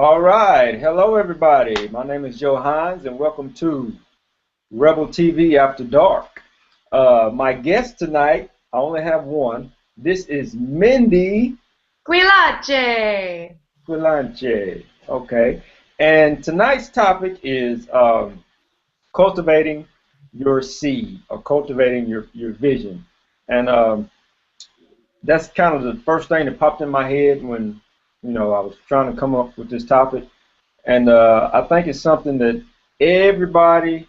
All right. Hello, everybody. My name is Joe Hines, and welcome to Rebel TV After Dark. My guest tonight, I only have one. This is Mindy Squillace! Quilanche. Okay. And tonight's topic is cultivating your seed or cultivating your vision. And that's kind of the first thing that popped in my head when, I was trying to come up with this topic. And I think it's something that everybody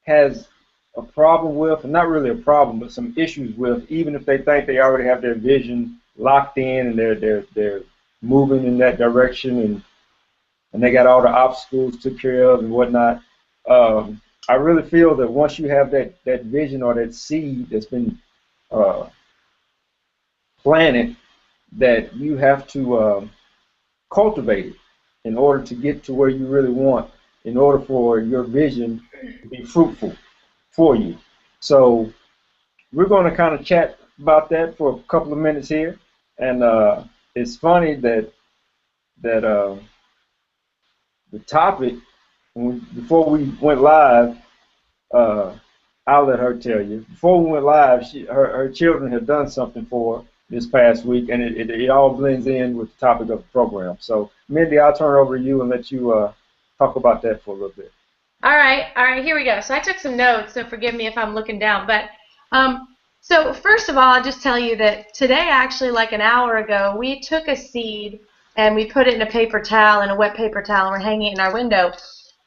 has a problem with, and not really a problem, but some issues with, even if they think they already have their vision locked in and they're moving in that direction and they got all the obstacles took care of and whatnot. I really feel that once you have that vision or that seed that's been uh, planted, that you have to cultivate it in order to get to where you really want, in order for your vision to be fruitful for you. So we're going to kind of chat about that for a couple of minutes here. And it's funny that the topic, before we went live, uh, I'll let her tell you. Before we went live, her children have done something for her this past week, and it all blends in with the topic of the program. So, Mindy, I'll turn it over to you and let you talk about that for a little bit. All right, here we go. So I took some notes, so forgive me if I'm looking down. But so first of all, I'll just tell you that today, actually, like an hour ago, we took a seed and we put it in a paper towel, in a wet paper towel, and we're hanging it in our window.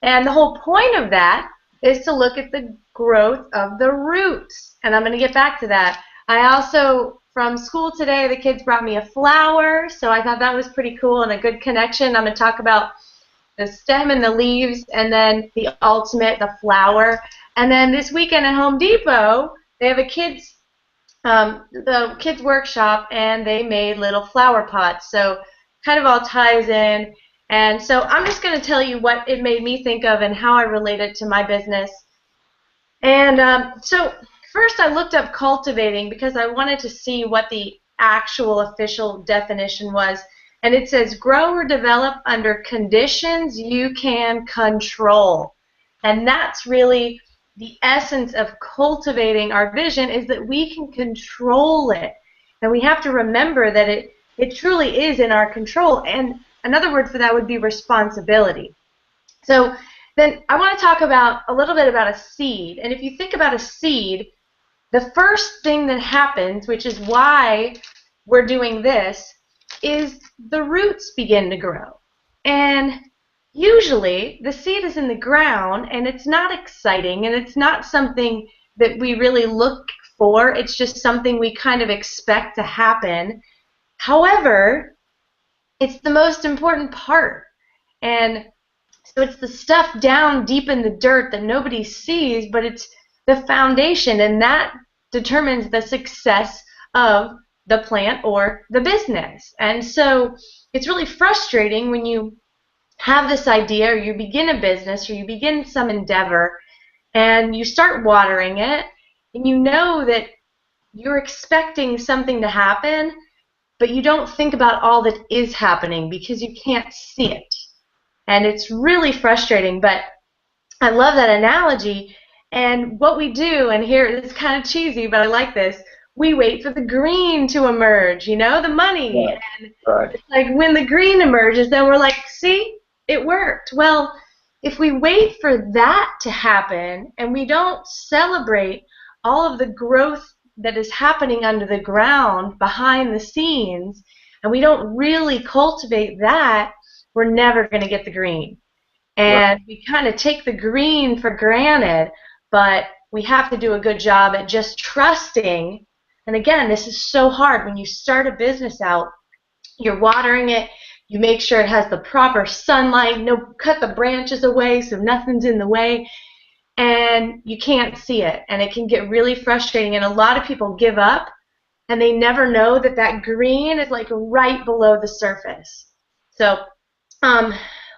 And the whole point of that is to look at the growth of the roots. And I'm going to get back to that. I also, from school today, the kids brought me a flower, so I thought that was pretty cool and a good connection. I'm going to talk about the stem and the leaves, and then the ultimate, the flower. And then this weekend at Home Depot, they have the kids workshop, and they made little flower pots. So kind of all ties in. And so I'm just going to tell you what it made me think of and how I relate it to my business. And so first I looked up cultivating because I wanted to see what the actual official definition was. And it says grow or develop under conditions you can control. And that's really the essence of cultivating our vision, is that we can control it. And we have to remember that it truly is in our control. And another word for that would be responsibility. So then I want to talk about a little bit about a seed. And if you think about a seed, the first thing that happens, which is why we're doing this, is the roots begin to grow. And usually the seed is in the ground and it's not exciting and it's not something that we really look for. It's just something we kind of expect to happen. However, it's the most important part. And so it's the stuff down deep in the dirt that nobody sees, but it's the foundation, and that determines the success of the plant or the business. And so it's really frustrating when you have this idea, or you begin a business, or you begin some endeavor, and you start watering it, and you know that you're expecting something to happen, but you don't think about all that is happening because you can't see it. And it's really frustrating, but I love that analogy. And what we do, and here it's kind of cheesy, but I like this, we wait for the green to emerge, the money. Right. And Right. it's like when the green emerges, then we're like, see, it worked. Well, if we wait for that to happen and we don't celebrate all of the growth that is happening under the ground behind the scenes, and we don't really cultivate that, we're never going to get the green. Right. And we kind of take the green for granted, but we have to do a good job at just trusting. And again, this is so hard. When you start a business out, you're watering it, you make sure it has the proper sunlight, cut the branches away so nothing's in the way, and you can't see it. And it can get really frustrating, and a lot of people give up, and they never know that that green is like right below the surface. So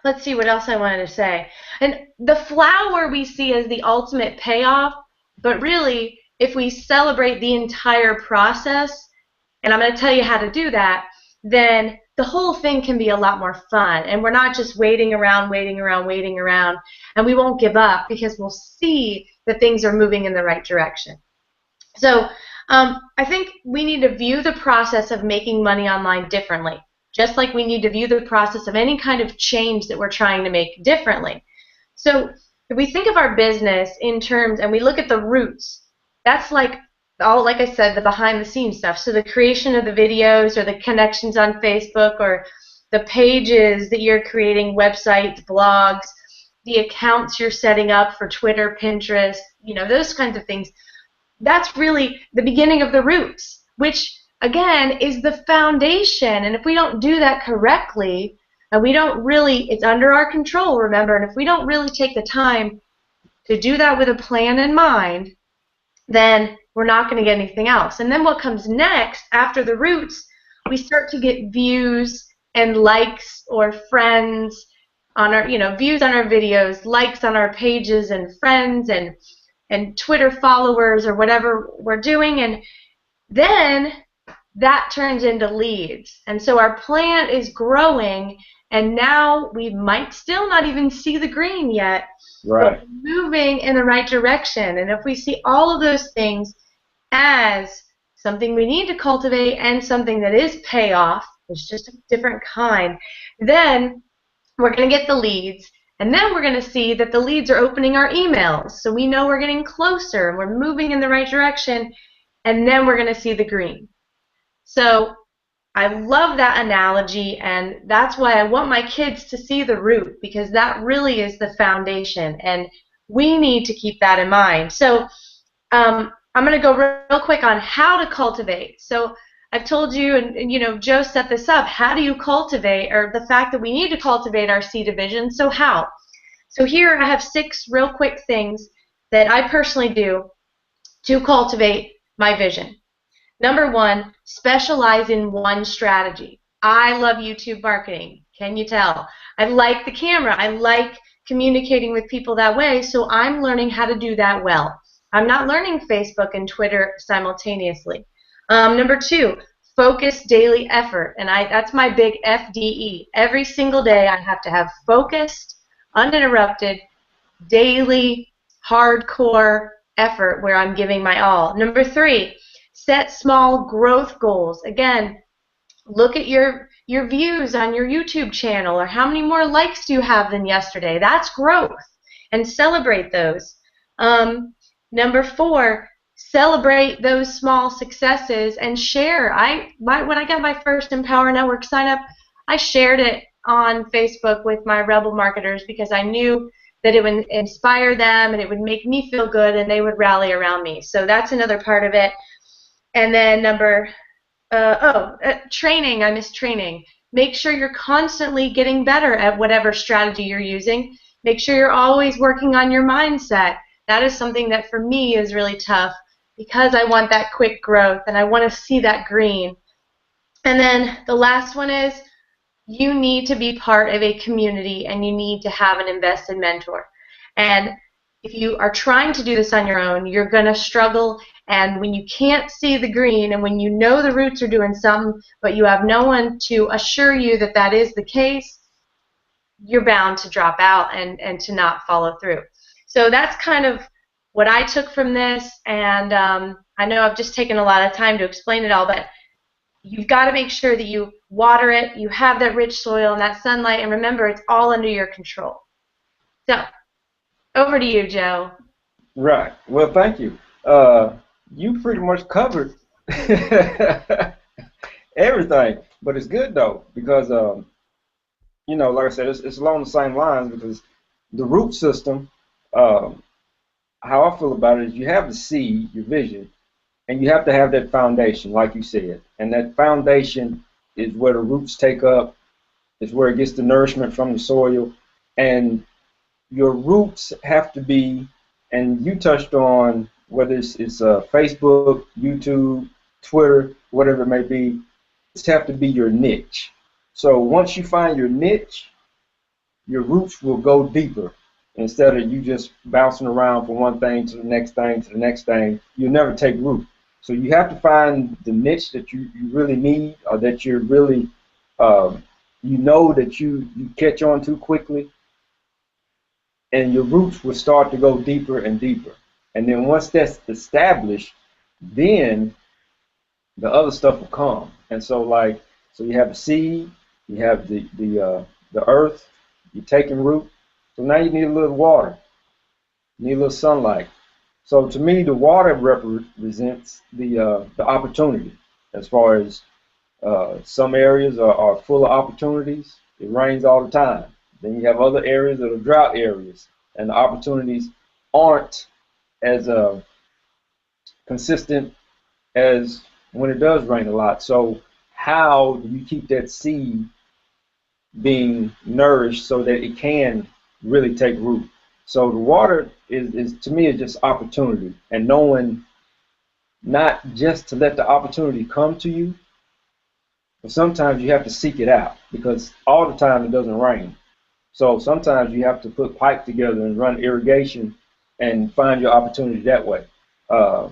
let's see what else I wanted to say. And the flower we see as the ultimate payoff, but really, if we celebrate the entire process, and I'm going to tell you how to do that, then the whole thing can be a lot more fun, and we're not just waiting around, and we won't give up because we'll see that things are moving in the right direction. So I think we need to view the process of making money online differently, just like we need to view the process of any kind of change that we're trying to make differently. So if we think of our business in terms, and we look at the roots, that's like all, like I said, the behind the scenes stuff. So the creation of the videos or the connections on Facebook or the pages that you're creating, websites, blogs, the accounts you're setting up for Twitter, Pinterest, those kinds of things. That's really the beginning of the roots, which again is the foundation. And if we don't do that correctly, and we don't really, it's under our control, remember, and if we don't really take the time to do that with a plan in mind, then we're not going to get anything else. And then what comes next after the roots, we start to get views and likes or friends on our, views on our videos, likes on our pages, and friends and Twitter followers or whatever we're doing. And then that turns into leads. And so our plant is growing, and now we might still not even see the green yet, Right. but moving in the right direction. And if we see all of those things as something we need to cultivate and something that is payoff, it's just a different kind, then we're going to get the leads. And then we're going to see that the leads are opening our emails. So we know we're getting closer and we're moving in the right direction. And then we're going to see the green. So I love that analogy, and that's why I want my kids to see the root, because that really is the foundation, and we need to keep that in mind. So I'm going to go real quick on how to cultivate. So I've told you, and Joe set this up, how do you cultivate, or the fact that we need to cultivate our C division. So how? So here I have 6 real quick things that I personally do to cultivate my vision. Number 1, specialize in one strategy. I love YouTube marketing. Can you tell? I like the camera. I like communicating with people that way, so I'm learning how to do that well. I'm not learning Facebook and Twitter simultaneously. Number 2, focus daily effort, and that's my big FDE. Every single day I have to have focused, uninterrupted, daily, hardcore effort where I'm giving my all. Number 3, set small growth goals. Again, look at your views on your YouTube channel, or how many more likes do you have than yesterday. That's growth, and celebrate those. Number 4, celebrate those small successes and share. When I got my first Empower Network sign up, I shared it on Facebook with my Rebel marketers because I knew that it would inspire them and it would make me feel good and they would rally around me. So that's another part of it. And then training. I miss training. Make sure you're constantly getting better at whatever strategy you're using. Make sure you're always working on your mindset. That is something that for me is really tough because I want that quick growth and I want to see that green. And then the last one is you need to be part of a community and you need to have an invested mentor. And if you are trying to do this on your own, you're going to struggle. And when you can't see the green and when you know the roots are doing something, but you have no one to assure you that that is the case, you're bound to drop out and to not follow through. So that's kind of what I took from this. And I know I've just taken a lot of time to explain it all, but you've got to make sure that you water it, you have that rich soil and that sunlight, and remember, it's all under your control. So, over to you, Joe. Right. Well, thank you. You pretty much covered everything, but it's good though because like I said, it's along the same lines because the root system. How I feel about it is you have the seed, your vision, and you have to have that foundation, like you said, and that foundation is where the roots take up, is where it gets the nourishment from the soil, and your roots have to be, and you touched on whether it's Facebook, YouTube, Twitter, whatever it may be, it's have to be your niche. So once you find your niche, your roots will go deeper. Instead of you just bouncing around from one thing to the next thing to the next thing, you'll never take root. So you have to find the niche that you really need or that you're really Um, you know that you catch on too quickly, and your roots will start to go deeper and deeper. And then once that's established, then the other stuff will come. And so like so you have the seed, you have the earth, you're taking root. So now you need a little water, you need a little sunlight. So to me, the water represents the opportunity. As far as some areas are full of opportunities, it rains all the time. Then you have other areas that are drought areas, and the opportunities aren't as consistent as when it does rain a lot. So how do you keep that seed being nourished so that it can really take root? So the water is to me is just opportunity, and knowing not just to let the opportunity come to you, but sometimes you have to seek it out because all the time it doesn't rain. So sometimes you have to put pipe together and run irrigation and find your opportunity that way. Uh,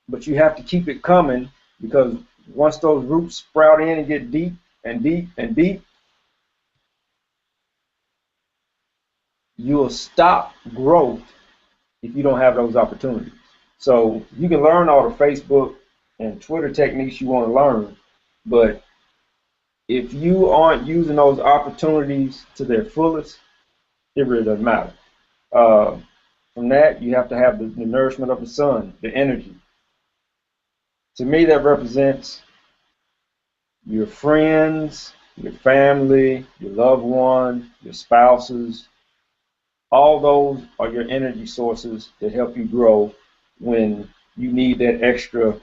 but you have to keep it coming because once those roots sprout in and get deep and deep and deep, you'll stop growth if you don't have those opportunities. So you can learn all the Facebook and Twitter techniques you want to learn, but if you aren't using those opportunities to their fullest, it really doesn't matter. Uh, from that, you have to have the nourishment of the sun, the energy. To me, that represents your friends, your family, your loved ones, your spouses. All those are your energy sources that help you grow when you need that extra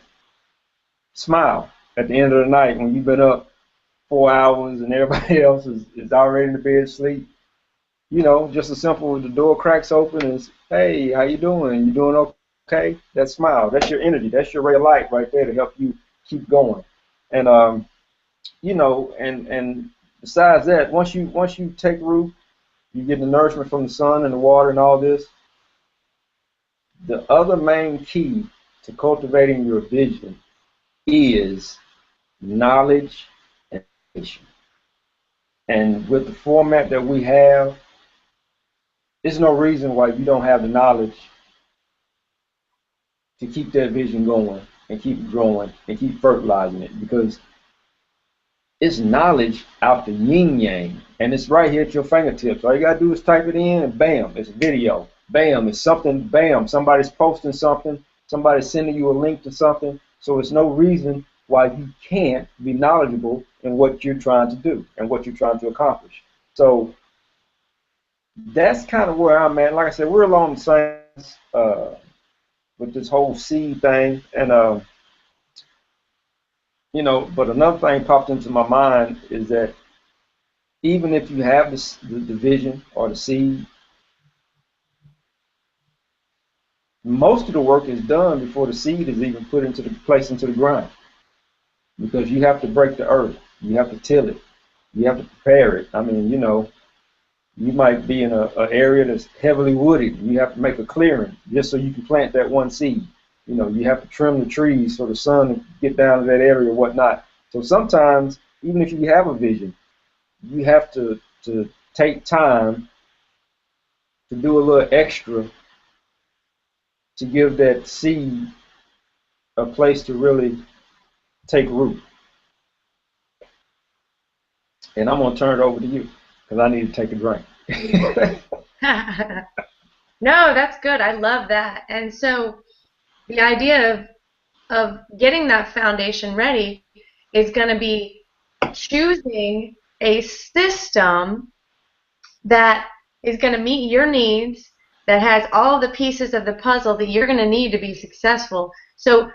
smile at the end of the night when you've been up 4 hours and everybody else is already in the bed asleep. You know, just as simple as the door cracks open is, hey, how you doing? You doing okay? That smile, that's your energy, that's your ray of light right there to help you keep going. And and besides that, once you take root, you get the nourishment from the sun and the water and all this. The other main key to cultivating your vision is knowledge and education. And with the format that we have, there's no reason why you don't have the knowledge to keep that vision going and keep growing and keep fertilizing it because it's knowledge out the yin yang and it's right here at your fingertips. All you gotta do is type it in and bam, it's a video. Bam, it's something, bam, somebody's posting something, somebody's sending you a link to something. So it's no reason why you can't be knowledgeable in what you're trying to do and what you're trying to accomplish. So that's kind of where I'm at. Like I said, we're along the same with this whole seed thing. And but another thing popped into my mind is that even if you have the vision or the seed, most of the work is done before the seed is even put into the placed into the ground because you have to break the earth, you have to till it, you have to prepare it. I mean, you might be in a area that's heavily wooded. You have to make a clearing just so you can plant that one seed. You have to trim the trees so the sun can get down to that area or whatnot. So sometimes, even if you have a vision, you have to take time to do a little extra to give that seed a place to really take root. And I'm gonna turn it over to you because I need to take a drink. No, that's good. I love that. And so the idea of getting that foundation ready is going to be choosing a system that is going to meet your needs, that has all the pieces of the puzzle that you're going to need to be successful. So,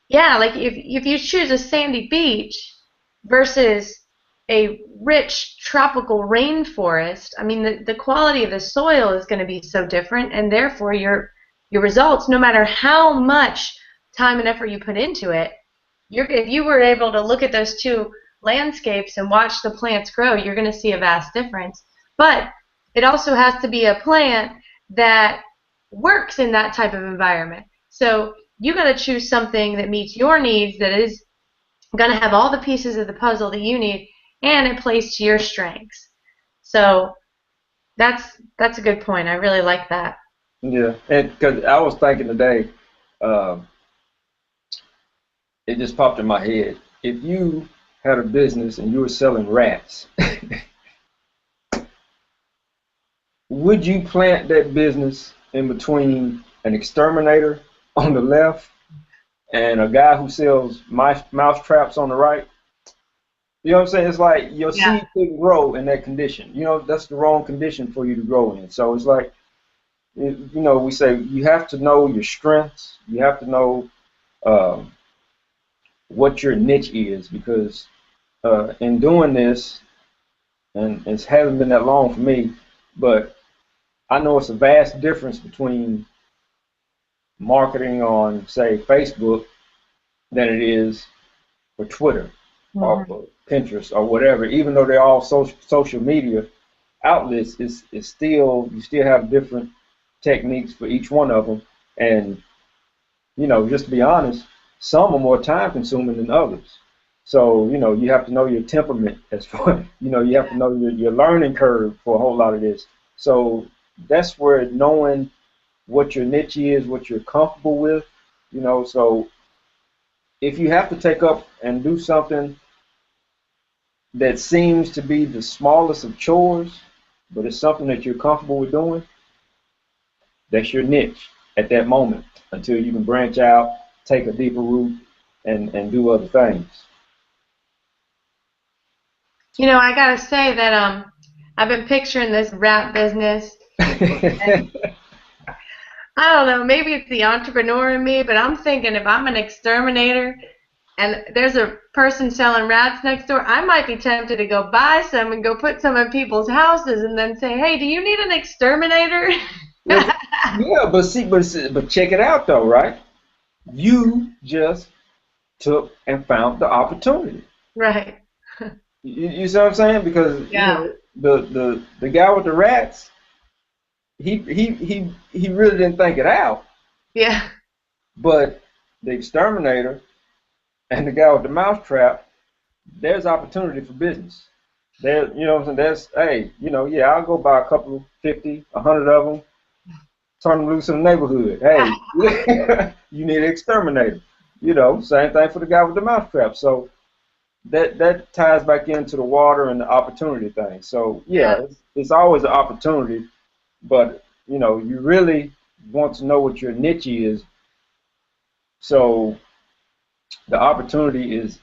yeah, like if you choose a sandy beach versus a rich tropical rainforest, I mean the quality of the soil is going to be so different, and therefore your results, no matter how much time and effort you put into it, if you were able to look at those two landscapes and watch the plants grow, you're going to see a vast difference. But it also has to be a plant that works in that type of environment. So you got to choose something that meets your needs, that is going to have all the pieces of the puzzle that you need. and it plays to your strengths. So that's a good point. I really like that. Yeah, and because I was thinking today, uh, it just popped in my head. If you had a business and you were selling rats, would you plant that business in between an exterminator on the left and a guy who sells mouse traps on the right? You know what I'm saying? It's like your Yeah. seed couldn't grow in that condition. You know, that's the wrong condition for you to grow in. So it's like, you know, we say you have to know your strengths. You have to know um, what your niche is because in doing this, and it hasn't been that long for me, but I know it's a vast difference between marketing on, say, Facebook than it is for Twitter or Hmm. for Pinterest or whatever. Even though they're all social media outlets, it's still you still have different techniques for each one of them. And you know, just to be honest, some are more time consuming than others. So, you know, you have to know your temperament as far, you know, you have to know your learning curve for a whole lot of this. So that's where knowing what your niche is, what you're comfortable with, you know, so if you have to take up and do something that seems to be the smallest of chores, but it's something that you're comfortable with doing, that's your niche at that moment until you can branch out, take a deeper root, and do other things. I gotta say that I've been picturing this wrap business, and I don't know, maybe it's the entrepreneur in me, but I'm thinking if I'm an exterminator and there's a person selling rats next door, I might be tempted to go buy some and go put some in people's houses and then say, "Hey, do you need an exterminator?" Well, yeah, but check it out though, right? You just took and found the opportunity. Right. You see what I'm saying? Because you Yeah. know the guy with the rats, he really didn't think it out. Yeah. But the exterminator and the guy with the mouse trap, there's opportunity for business. There, you know what I'm saying? That's hey, you know, yeah, I'll go buy a couple, 50, 100 of them, turn them loose in the neighborhood. Hey, you need an exterminator. You know, same thing for the guy with the mouse trap. So that ties back into the water and the opportunity thing. So Yeah. yeah, it's always an opportunity, but you know, you really want to know what your niche is. So the opportunity is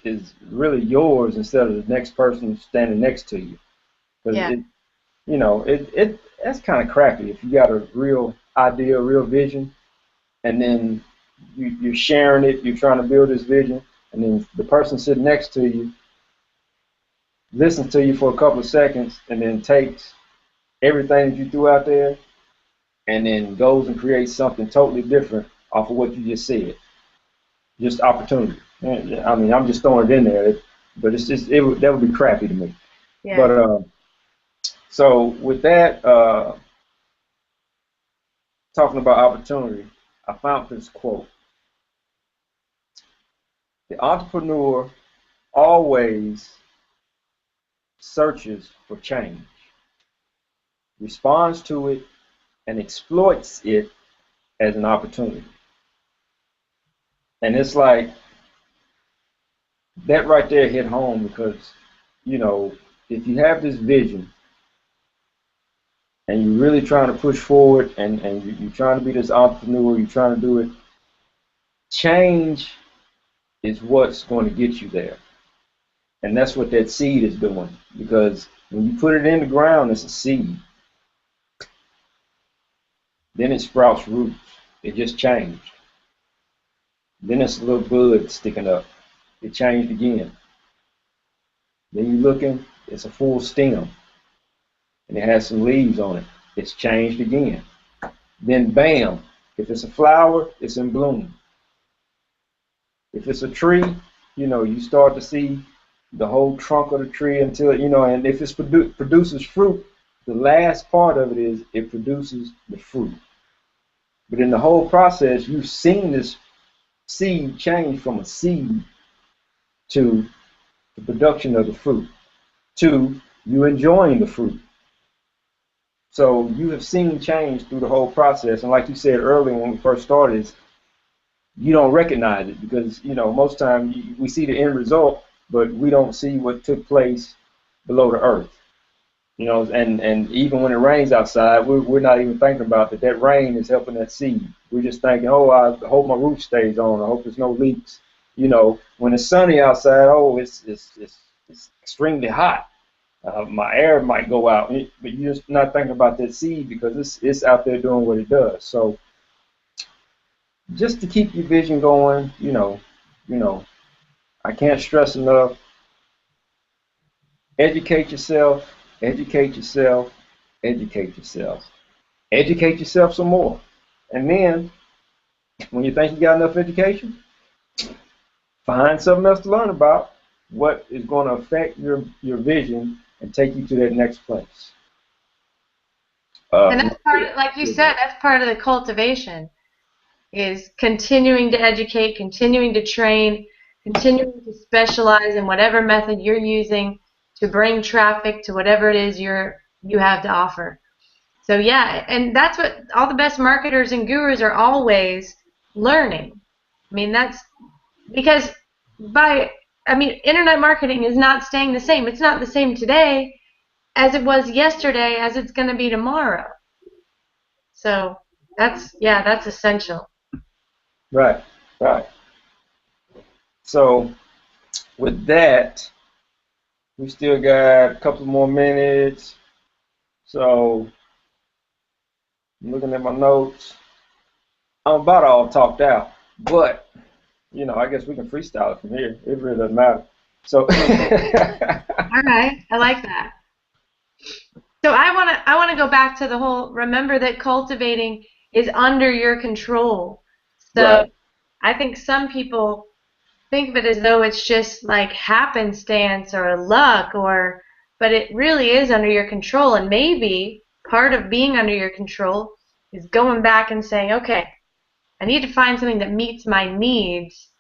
really yours instead of the next person standing next to you. Because Yeah. it, you know, it that's kind of crappy if you got a real idea, a real vision, and then you're sharing it, you're trying to build this vision, and then the person sitting next to you listens to you for a couple of seconds and then takes everything that you threw out there and then goes and creates something totally different off of what you just said. Just opportunity. I mean, I'm just throwing it in there, but it's just that would be crappy to me. But Yeah. so with that, talking about opportunity, I found this quote: "The entrepreneur always searches for change, responds to it, and exploits it as an opportunity." And it's like that right there hit home because, you know, if you have this vision and you're really trying to push forward and you're trying to be this entrepreneur, you're trying to do it, change is what's going to get you there. And that's what that seed is doing because when you put it in the ground, it's a seed. Then it sprouts roots. It just changed. Then it's a little bud sticking up. It changed again. Then you're looking, it's a full stem and it has some leaves on it. It's changed again. Then bam, if it's a flower, it's in bloom. If it's a tree, you know, you start to see the whole trunk of the tree until, you know, and if it produces fruit, the last part of it is it produces the fruit. But in the whole process, you've seen this seed change from a seed to the production of the fruit. to you enjoying the fruit. So you have seen change through the whole process. And like you said earlier when we first started, you don't recognize it because, most times we see the end result, but we don't see what took place below the earth. And even when it rains outside, we're not even thinking about that rain is helping that seed. We're just thinking, oh, I hope my roof stays on. I hope there's no leaks. When it's sunny outside, oh, it's extremely hot. My air might go out, but you're just not thinking about that seed because it's out there doing what it does. So just to keep your vision going, I can't stress enough. Educate yourself, educate yourself, educate yourself. Educate yourself some more. And then, when you think you got enough education, find something else to learn about what is going to affect your vision and take you to that next place. And that's part of, like you said, that's part of the cultivation, is continuing to educate, continuing to train, continuing to specialize in whatever method you're using to bring traffic to whatever it is you have to offer. So yeah, and that's what all the best marketers and gurus are always learning. I mean, that's because internet marketing is not staying the same. It's not the same today as it was yesterday, as it's going to be tomorrow. So that's essential. Right, right. So with that, we still got a couple more minutes. So I'm looking at my notes. I'm about all talked out, but I guess we can freestyle it from here. It really doesn't matter. So All right, I like that. So I wanna go back to the whole. Remember that cultivating is under your control. So right, I think some people think of it as though it's just like happenstance or luck, but it really is under your control. And maybe part of being under your control is going back and saying, okay, I need to find something that meets my needs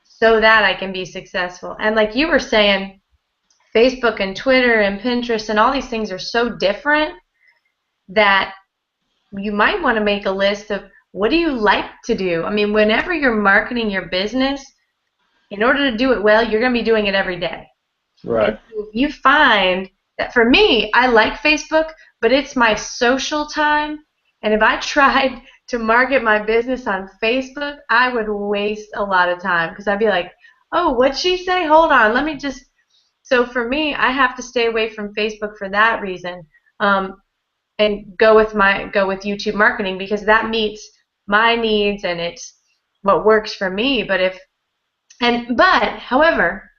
so that I can be successful. And like you were saying, Facebook and Twitter and Pinterest and all these things are so different that you might want to make a list of what do you like to do. I mean, whenever you're marketing your business, in order to do it well, you're going to be doing it every day. And right, so if you find that, for me, I like Facebook, but it's my social time. And if I tried to market my business on Facebook, I would waste a lot of time because I'd be like, oh, what'd she say? Hold on, let me just. So for me, I have to stay away from Facebook for that reason, and go with YouTube marketing because that meets my needs and it's what works for me. However,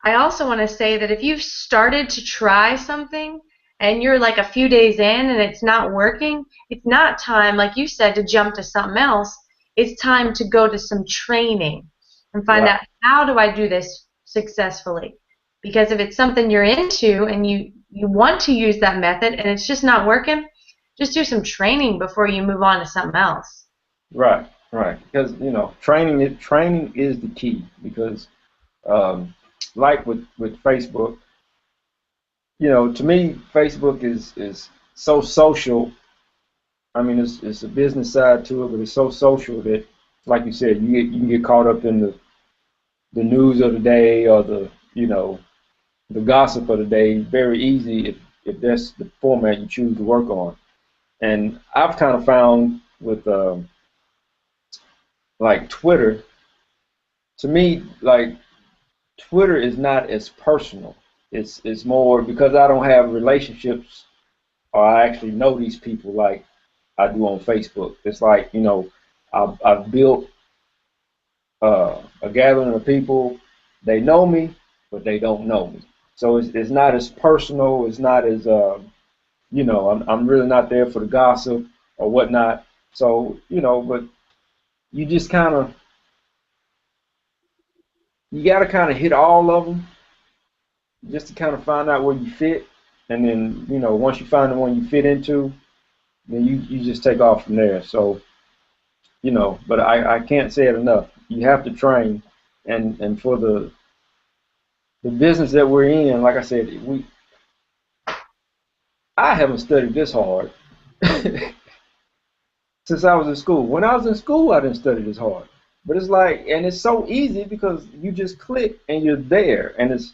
I also want to say that if you've started to try something and you're like a few days in and it's not working, it's not time, like you said, to jump to something else. It's time to go to some training and find right, out, how do I do this successfully? Because if it's something you're into and you want to use that method and it's just not working, just do some training before you move on to something else. right, right. Because training is the key. Because like with Facebook, to me, Facebook is so social. I mean, it's a business side to it, but it's so social that, like you said, you can get caught up in the news of the day or the gossip of the day very easy if that's the format you choose to work on. And I've kind of found with like Twitter, to me, like Twitter is not as personal. It's more because I don't have relationships or I actually know these people like I do on Facebook. It's like, I've built a gathering of people. They know me, but they don't know me. So it's not as personal. It's not as I'm really not there for the gossip or whatnot. So but you just you got to kind of hit all of them just to kind of find out where you fit, and then once you find the one you fit into, then you just take off from there. So but I can't say it enough. You have to train, and for the business that we're in, like I said, I haven't studied this hard since I was in school. When I was in school, I didn't study this hard. But it's like, and it's so easy because you just click and you're there, and it's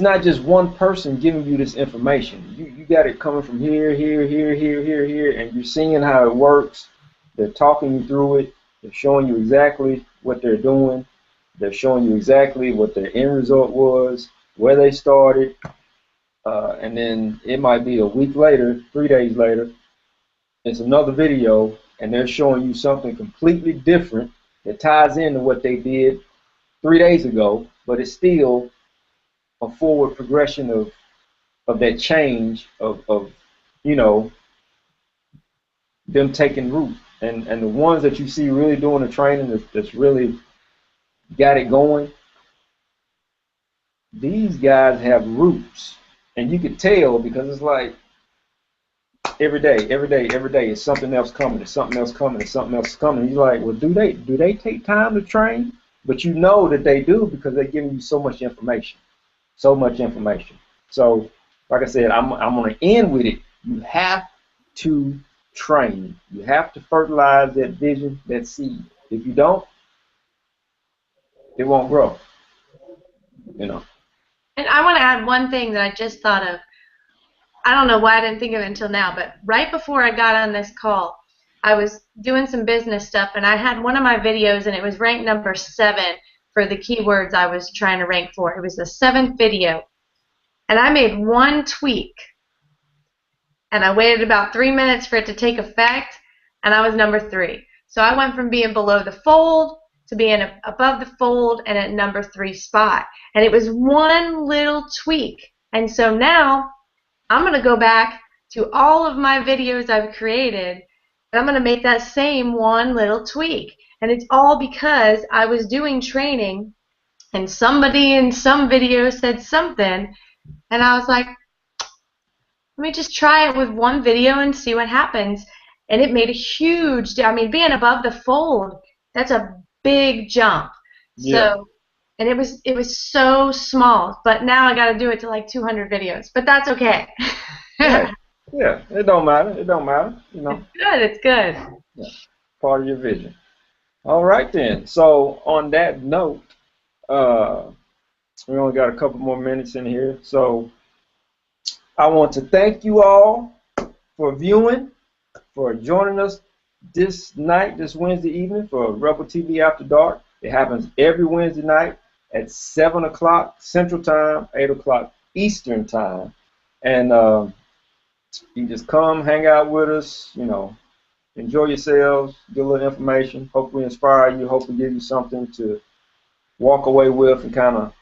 not just one person giving you this information. You got it coming from here, here, here, here, here, here, and you're seeing how it works. They're talking you through it. They're showing you exactly what they're doing. They're showing you exactly what their end result was, where they started, and then it might be a week later, 3 days later, it's another video, and they're showing you something completely different that ties into what they did 3 days ago, but it's still a forward progression of that change of you know them taking root, and the ones that you see really doing the training that's really got it going, these guys have roots, and you could tell because it's like every day, every day, every day is something else coming, it's something else coming, it's something else coming. And you're like, well, do they take time to train? But you know that they do because they're giving you so much information, so much information. So, like I said, I'm going to end with it. You have to train. You have to fertilize that vision, that seed. If you don't, it won't grow. You know. And I want to add one thing that I just thought of. I don't know why I didn't think of it until now, but right before I got on this call, I was doing some business stuff, and I had one of my videos, and it was ranked number 7 for the keywords I was trying to rank for. It was the 7th video, and I made one tweak, and I waited about 3 minutes for it to take effect, and I was number 3. So I went from being below the fold to being above the fold and at number 3 spot. And it was one little tweak. And so now I'm going to go back to all of my videos I've created, and I'm going to make that same one little tweak. And it's all because I was doing training, and somebody in some video said something, and I was like, let me just try it with one video and see what happens. And it made a huge, I mean, being above the fold, that's a big jump. Yeah. So, and it was so small, but now I got to do it to like 200 videos, but that's okay. Hey. Yeah. It don't matter. It don't matter. You It's know. good. It's good. Yeah. Part of your vision. All right then. So on that note, uh, we only got a couple more minutes in here. So I want to thank you all for viewing, for joining us this night, this Wednesday evening for Rebel TV After Dark. It happens every Wednesday night at 7 o'clock Central Time, 8 o'clock Eastern Time. And you can just come, hang out with us, enjoy yourselves, get a little information, hopefully inspire you, hopefully give you something to walk away with and kind of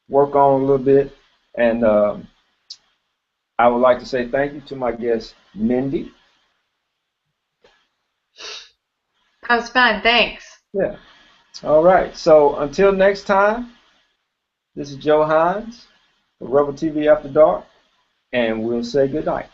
work on a little bit. And I would like to say thank you to my guest, Mindy. That was fun. Thanks. Yeah. All right. So until next time, this is Joe Hines for Rebel TV After Dark, and we'll say good night.